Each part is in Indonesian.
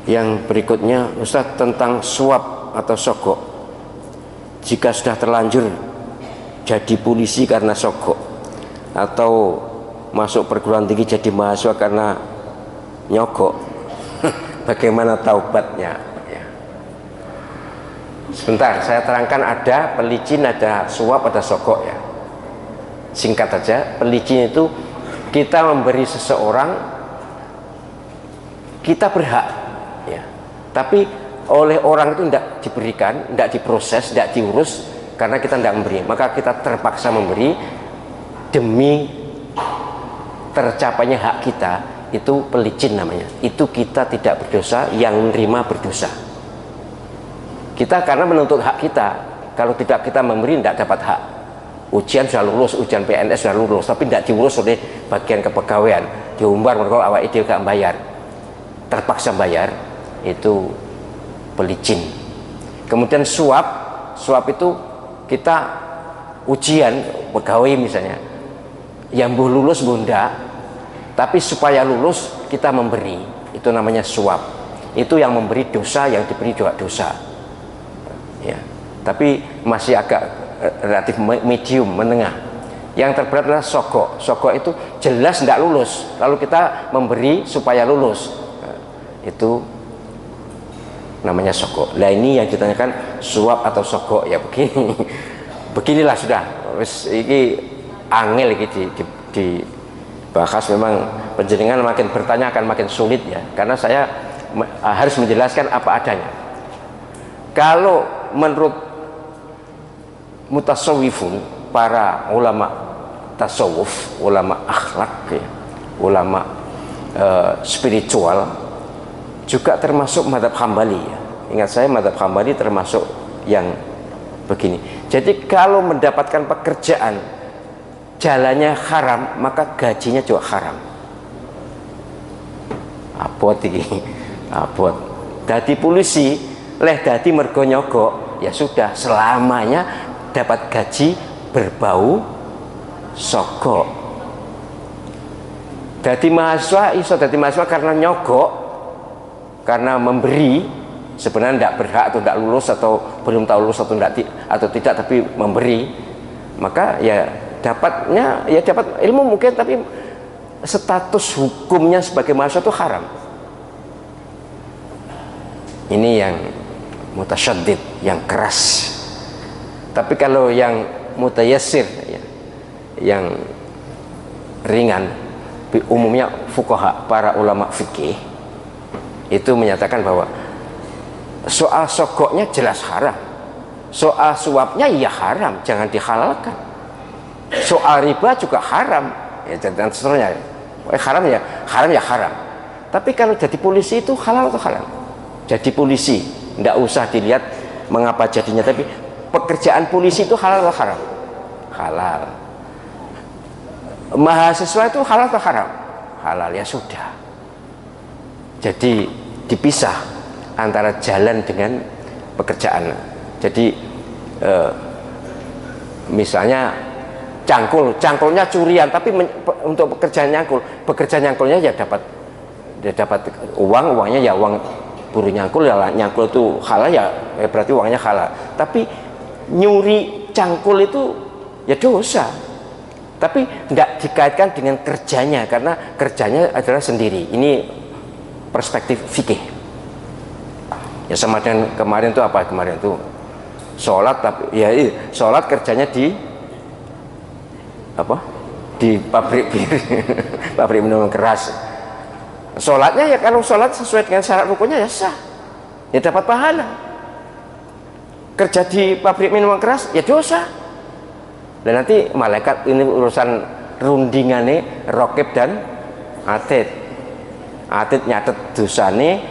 Yang berikutnya Ustaz, tentang suap atau sogok. Jika sudah terlanjur jadi polisi karena sogok, atau masuk perguruan tinggi jadi mahasiswa karena nyogok, bagaimana taubatnya? Ya. Sebentar, saya terangkan, ada pelicin, ada suap, ada sogok ya. Singkat saja, pelicin itu kita memberi seseorang, kita berhak ya, tapi oleh orang itu tidak diberikan, tidak diproses, tidak diurus, karena kita tidak memberi, maka kita terpaksa memberi demi tercapainya hak kita. Itu pelicin namanya. Itu kita tidak berdosa, yang menerima berdosa. Kita karena menuntut hak kita, kalau tidak kita memberi tidak dapat hak. Ujian sudah lulus, ujian PNS sudah lulus, tapi tidak diurus oleh bagian kepegawaian, diumbar mereka awal ide gak bayar, terpaksa bayar, itu pelicin. Kemudian suap, suap itu kita ujian pegawai misalnya, yang bu lulus bunda, tapi supaya lulus kita memberi, itu namanya suap. Itu yang memberi dosa, yang diberi juga dosa ya. Tapi masih agak relatif medium, menengah. Yang terberat adalah sogok. Sogok itu jelas tidak lulus, lalu kita memberi supaya lulus, itu namanya sogok. Nah ini yang ditanyakan, suap atau sogok ya begini. Beginilah sudah, ini angel dibahas. Memang penjenengan makin bertanya akan makin sulit ya, karena saya harus menjelaskan apa adanya. Kalau menurut mutasawwifun, para ulama tasawuf, ulama akhlak ya, ulama spiritual, juga termasuk mazhab Hambali ya. Ingat saya, mazhab Hambali termasuk yang begini. Jadi kalau mendapatkan pekerjaan jalannya haram, maka gajinya juga haram. Abot ini, abot. Dadi polisi, leh dadi mergo nyogok, ya sudah selamanya dapat gaji berbau sogok. Dadi mahasiswa, iso dadi mahasiswa karena nyogok, karena memberi, sebenarnya tidak berhak atau tidak lulus, atau belum tahu lulus atau tidak, tapi memberi, maka ya dapatnya, ya dapat ilmu mungkin, tapi status hukumnya sebagai mahasiswa itu haram. Ini yang mutasyaddid, yang keras. Tapi kalau yang mutayassir ya, yang ringan, umumnya fuqaha, para ulama fikih itu menyatakan bahwa soal sogoknya jelas haram, soal suapnya ya haram, jangan dihalalkan. Soal riba juga haram ya, dan seterusnya. Haram ya haram. Tapi kalau jadi polisi itu halal atau haram? Jadi polisi tidak usah dilihat mengapa jadinya, tapi pekerjaan polisi itu halal atau haram? Halal. Mahasiswa itu halal atau haram? Halal, ya sudah. Jadi dipisah antara jalan dengan pekerjaan. Jadi misalnya cangkulnya curian, tapi untuk pekerjaan nyangkulnya ya dapat uangnya ya uang buru nyangkul, ya nyangkul itu halal ya berarti uangnya halal. Tapi nyuri cangkul itu ya dosa, tapi tidak dikaitkan dengan kerjanya, karena kerjanya adalah sendiri. Ini perspektif fikih ya. Sama dengan kemarin itu apa, kemarin itu sholat, tapi ya sholat kerjanya di apa, di pabrik bir pabrik minuman keras. Sholatnya ya kalau sholat sesuai dengan syarat rukunnya ya sah, ya dapat pahala. Kerja di pabrik minuman keras ya dosa. Dan nanti malaikat, ini urusan rundingannya rokib dan atid. Atid nyatet dosane,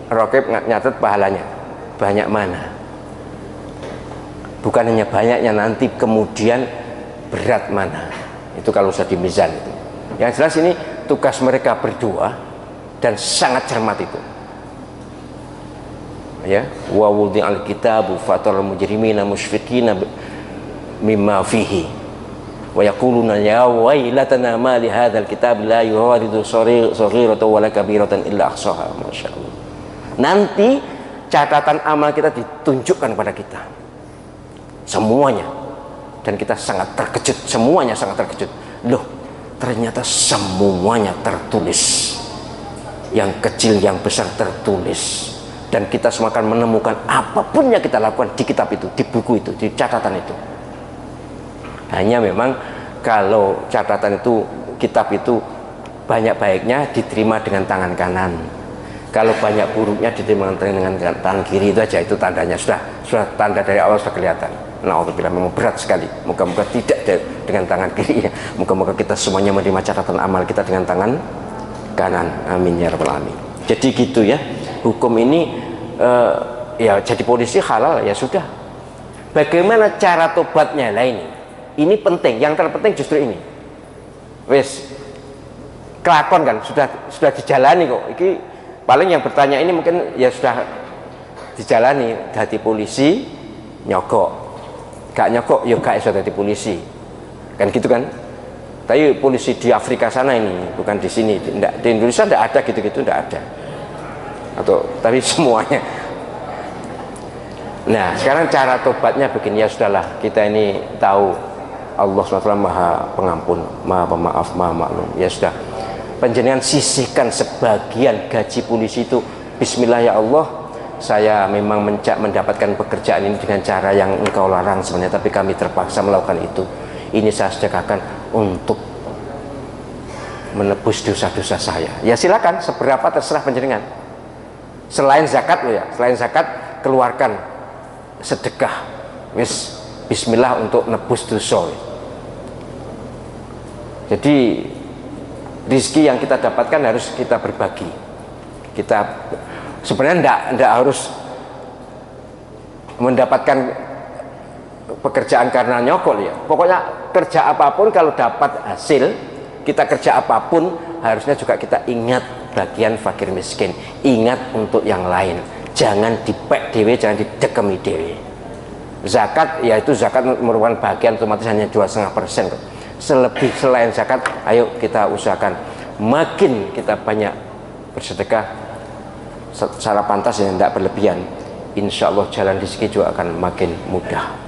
rokib nyatet pahalanya. Banyak mana? Bukan hanya banyaknya, nanti kemudian berat mana. Itu kalau sudah di mizan itu. Yang jelas ini tugas mereka berdua dan sangat cermat itu. Ya, wa wudi'al kitabu fatal mujrimina musyfiqina mimma fihi wa yaquluna ya wailatana ma li hadzal kitab la yughadiru saghiratan wala kabiratan illa ahsaha. Masyaallah. Nanti catatan amal kita ditunjukkan kepada kita semuanya, dan kita sangat terkejut, semuanya sangat terkejut. Loh, ternyata semuanya tertulis, yang kecil yang besar tertulis, dan kita semua akan menemukan apapun yang kita lakukan di kitab itu, di buku itu, di catatan itu. Hanya memang kalau catatan itu, kitab itu banyak baiknya diterima dengan tangan kanan, kalau banyak buruknya diterima dengan tangan kiri. Itu aja, itu tandanya sudah tanda dari awal sudah kelihatan. Na'udzubillah, memang berat sekali. Moga-moga tidak dengan tangan kiri ya. Moga-moga kita semuanya menerima catatan amal kita dengan tangan kanan. Amin ya rabbal alamin. Jadi gitu ya, hukum ini ya jadi polisi halal ya sudah. Bagaimana cara tobatnya lah ini penting. Yang terpenting justru ini. Wes kelakon kan sudah dijalani kok. Iki paling yang bertanya ini mungkin ya sudah dijalani, jadi polisi nyogok, gak nyogok ya gak iso dadi polisi kan gitu kan. Tapi polisi di Afrika sana ini, bukan di sini, di Indonesia tidak ada gitu-gitu, tidak ada. Atau tapi semuanya. Nah sekarang cara tobatnya begini, ya sudahlah, kita ini tahu Allah SWT maha pengampun, maha pemaaf, maha maklum. Ya sudah, panjenengan sisihkan sebagian gaji polisi itu. Bismillah ya Allah, saya memang mendapatkan pekerjaan ini dengan cara yang engkau larang sebenarnya, tapi kami terpaksa melakukan itu. Ini saya sedekahkan untuk menebus dosa-dosa saya. Ya silakan, seberapa terserah panjenengan. Selain zakat loh ya, selain zakat keluarkan sedekah. Wis bismillah untuk nebus dosa. Jadi rizki yang kita dapatkan harus kita berbagi. Kita sebenarnya tidak harus mendapatkan pekerjaan karena nyokol ya. Pokoknya kerja apapun, kalau dapat hasil, kita kerja apapun harusnya juga kita ingat bagian fakir miskin, ingat untuk yang lain, jangan dipek dewe, jangan didekemi dewe. Zakat, yaitu zakat merupakan bagian otomatis hanya 2,5%. Selebih selain zakat, ayo kita usahakan makin kita banyak bersedekah secara pantas yang tidak berlebihan, insya Allah jalan rezeki juga akan makin mudah.